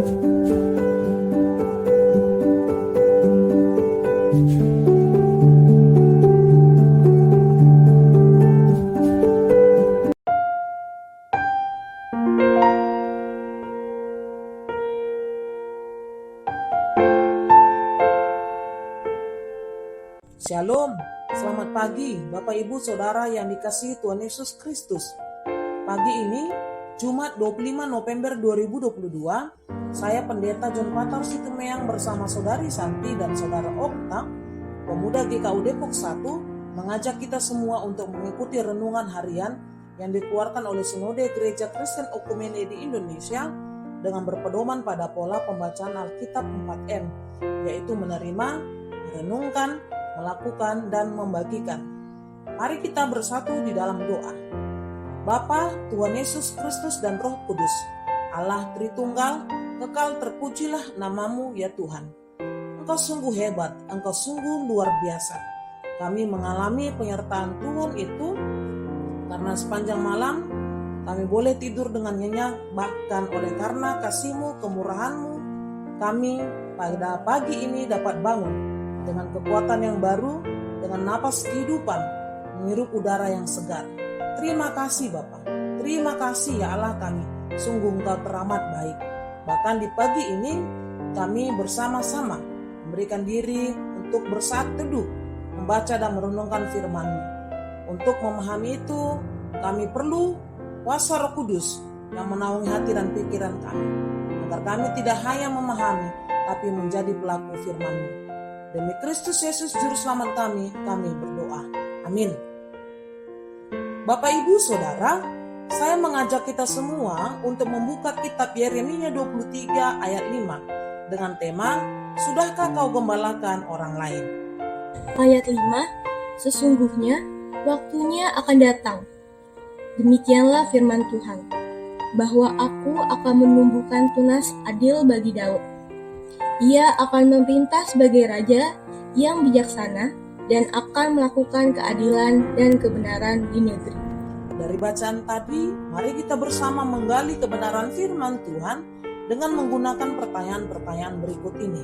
Shalom, selamat pagi Bapak Ibu Saudara yang dikasihi Tuhan Yesus Kristus. Pagi ini, Jumat 25 November 2022, saya Pendeta John Patar Situmeang bersama Saudari Santi dan Saudara Okta, pemuda GKU Depok 1, mengajak kita semua untuk mengikuti renungan harian yang dikeluarkan oleh Sinode Gereja Kristen Okumene di Indonesia dengan berpedoman pada pola pembacaan Alkitab 4M, yaitu menerima, merenungkan, melakukan, dan membagikan. Mari kita bersatu di dalam doa. Bapa, Tuhan Yesus Kristus dan Roh Kudus, Allah Tritunggal, kekal terpujilah namamu ya Tuhan. Engkau sungguh hebat, Engkau sungguh luar biasa. Kami mengalami penyertaan Tuhan itu karena sepanjang malam kami boleh tidur dengan nyenyak, bahkan oleh karena kasih-Mu, kemurahan-Mu, kami pada pagi ini dapat bangun dengan kekuatan yang baru, dengan napas kehidupan, menghirup udara yang segar. Terima kasih Bapa, terima kasih ya Allah kami, sungguh Engkau teramat baik. Bahkan di pagi ini, kami bersama-sama memberikan diri untuk bersaat teduh, membaca dan merenungkan firman-Mu. Untuk memahami itu, kami perlu kuasa Roh Kudus yang menaungi hati dan pikiran kami, agar kami tidak hanya memahami, tapi menjadi pelaku firman-Mu. Demi Kristus Yesus Juru Selamat kami berdoa. Amin. Bapak Ibu Saudara, saya mengajak kita semua untuk membuka kitab Yeremia 23 ayat 5 dengan tema, Sudahkah kau gembalakan orang lain? Ayat 5, sesungguhnya waktunya akan datang. Demikianlah firman Tuhan, bahwa aku akan menumbuhkan tunas adil bagi Daud. Ia akan memerintah sebagai raja yang bijaksana dan akan melakukan keadilan dan kebenaran di negeri. Dari bacaan tadi, mari kita bersama menggali kebenaran firman Tuhan dengan menggunakan pertanyaan-pertanyaan berikut ini.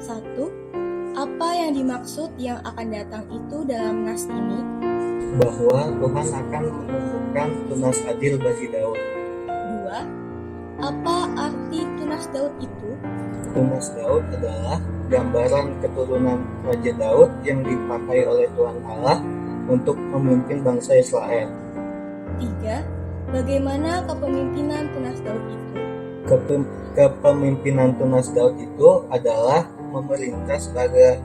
1. Apa yang dimaksud yang akan datang itu dalam nas ini? Bahwa Tuhan akan menumbuhkan tunas adil bagi Daud. 2. Apa arti tunas Daud itu? Tunas Daud adalah gambaran keturunan Raja Daud yang dipakai oleh Tuhan Allah untuk memimpin bangsa Israel. 3. Bagaimana kepemimpinan tunas Daud itu? Kepemimpinan tunas Daud itu adalah memerintah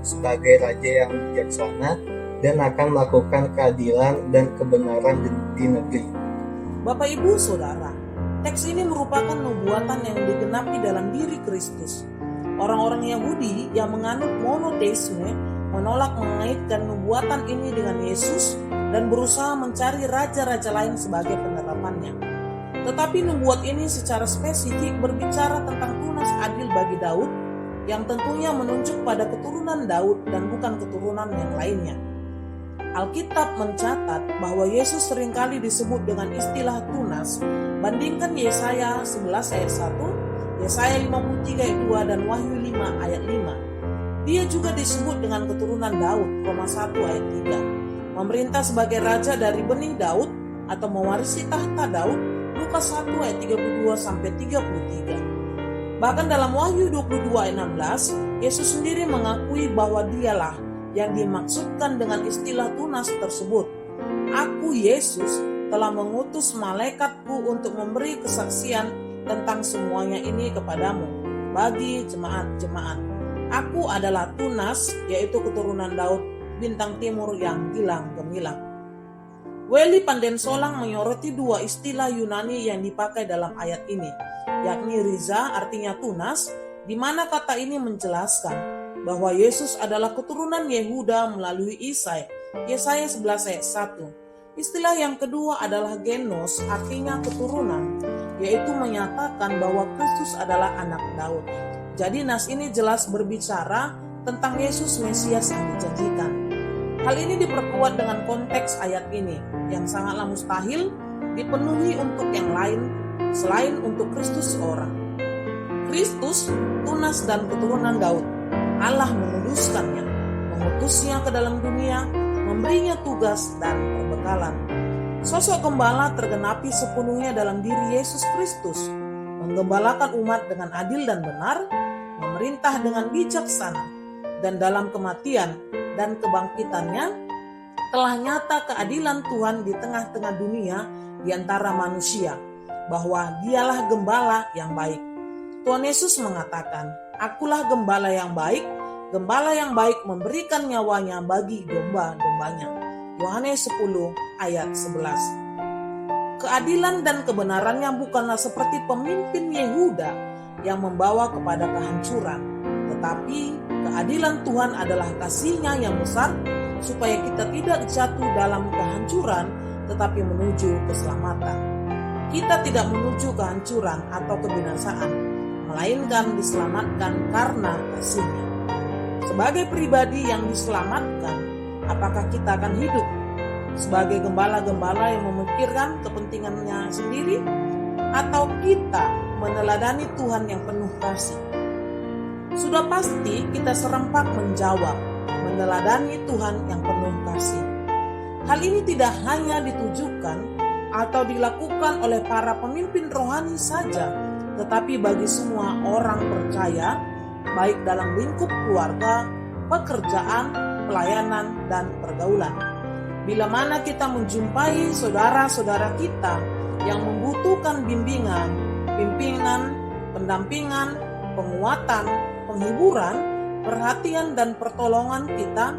sebagai raja yang bijaksana dan akan melakukan keadilan dan kebenaran di negeri. Bapak Ibu Saudara, teks ini merupakan nubuatan yang digenapi dalam diri Kristus. Orang-orang Yahudi yang menganut monoteisme menolak mengaitkan nubuatan ini dengan Yesus dan berusaha mencari raja-raja lain sebagai penerapannya. Tetapi nubuat ini secara spesifik berbicara tentang tunas adil bagi Daud yang tentunya menunjuk pada keturunan Daud dan bukan keturunan yang lainnya. Alkitab mencatat bahwa Yesus seringkali disebut dengan istilah tunas. Bandingkan Yesaya 11 ayat 1, Yesaya 53 ayat 2, dan Wahyu 5 ayat 5. Dia juga disebut dengan keturunan Daud, Roma 1 ayat 3. Memerintah sebagai raja dari benih Daud atau mewarisi tahta Daud, Lukas 1 ayat 32-33. Bahkan dalam Wahyu 22 ayat 16, Yesus sendiri mengakui bahwa dialah yang dimaksudkan dengan istilah tunas tersebut. Aku Yesus telah mengutus malaikatku untuk memberi kesaksian tentang semuanya ini kepadamu bagi jemaat-jemaat. Aku adalah tunas, yaitu keturunan Daud, bintang timur yang gilang gemilang. Weli Pandensolang menyoroti dua istilah Yunani yang dipakai dalam ayat ini, yakni riza artinya tunas, di mana kata ini menjelaskan bahwa Yesus adalah keturunan Yehuda melalui Isai, Yesaya 11 ayat 1. Istilah yang kedua adalah genos, artinya keturunan, yaitu menyatakan bahwa Kristus adalah anak Daud. Jadi nas ini jelas berbicara tentang Yesus Mesias yang dijanjikan. Hal ini diperkuat dengan konteks ayat ini yang sangatlah mustahil dipenuhi untuk yang lain selain untuk Kristus seorang. Kristus, tunas dan keturunan Daud, Allah menguduskannya, mengutusnya ke dalam dunia, memberinya tugas dan perbekalan. Sosok gembala tergenapi sepenuhnya dalam diri Yesus Kristus, menggembalakan umat dengan adil dan benar, memerintah dengan bijaksana, dan dalam kematian dan kebangkitannya telah nyata keadilan Tuhan di tengah-tengah dunia di antara manusia, bahwa dialah gembala yang baik. Tuhan Yesus mengatakan, "Akulah gembala yang baik memberikan nyawanya bagi domba-dombanya." Yohanes 10 ayat 11. Keadilan dan kebenarannya bukanlah seperti pemimpin Yehuda yang membawa kepada kehancuran, tetapi keadilan Tuhan adalah kasih-Nya yang besar supaya kita tidak jatuh dalam kehancuran tetapi menuju keselamatan. Kita tidak menuju kehancuran atau kebinasaan, melainkan diselamatkan karena kasih-Nya. Sebagai pribadi yang diselamatkan, apakah kita akan hidup sebagai gembala-gembala yang memikirkan kepentingannya sendiri, atau kita meneladani Tuhan yang penuh kasih? Sudah pasti kita serempak menjawab, meneladani Tuhan yang penuh kasih. Hal ini tidak hanya ditujukan atau dilakukan oleh para pemimpin rohani saja, tetapi bagi semua orang percaya, baik dalam lingkup keluarga, pekerjaan, pelayanan, dan pergaulan. Bila mana kita menjumpai saudara-saudara kita yang membutuhkan bimbingan, pimpinan, pendampingan, penguatan, penghiburan, perhatian, dan pertolongan kita,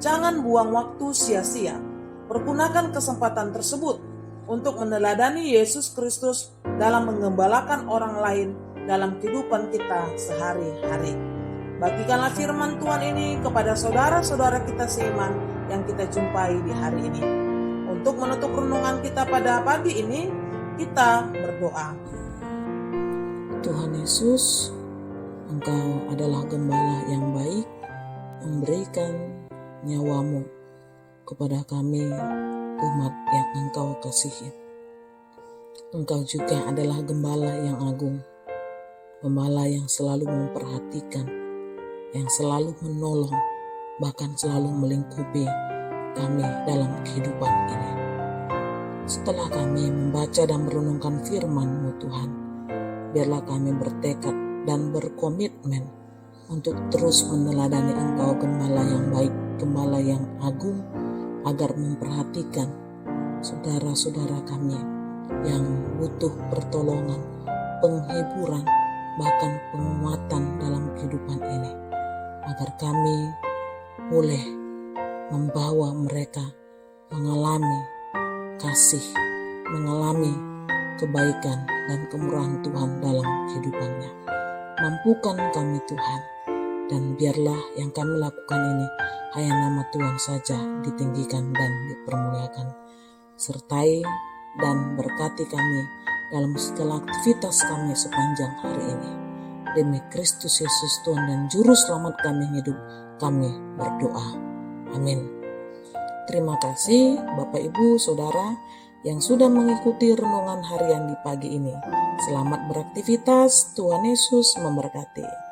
jangan buang waktu sia-sia. Pergunakan kesempatan tersebut untuk meneladani Yesus Kristus dalam menggembalakan orang lain dalam kehidupan kita sehari-hari. Bagikanlah firman Tuhan ini kepada saudara-saudara kita seiman yang kita jumpai di hari ini. Untuk menutup renungan kita pada pagi ini, kita berdoa. Tuhan Yesus, Engkau adalah gembala yang baik, memberikan nyawamu kepada kami, umat yang Engkau kasihi. Engkau juga adalah gembala yang agung, gembala yang selalu memperhatikan, yang selalu menolong, bahkan selalu melingkupi kami dalam kehidupan ini. Setelah kami membaca dan merenungkan firman-Mu Tuhan, biarlah kami bertekad dan berkomitmen untuk terus meneladani Engkau, gembala yang baik, gembala yang agung, agar memperhatikan saudara-saudara kami yang butuh pertolongan, penghiburan, bahkan penguatan dalam kehidupan ini, agar kami boleh membawa mereka mengalami kasih, mengalami kebaikan dan kemurahan Tuhan dalam kehidupannya. Mampukan kami Tuhan, dan biarlah yang kami lakukan ini hanya nama Tuhan saja ditinggikan dan dipermuliakan. Sertai dan berkati kami dalam segala aktivitas kami sepanjang hari ini. Demi Kristus Yesus Tuhan dan Juru Selamat kami hidup, kami berdoa. Amin. Terima kasih Bapak Ibu Saudara yang sudah mengikuti renungan harian di pagi ini. Selamat beraktivitas, Tuhan Yesus memberkati.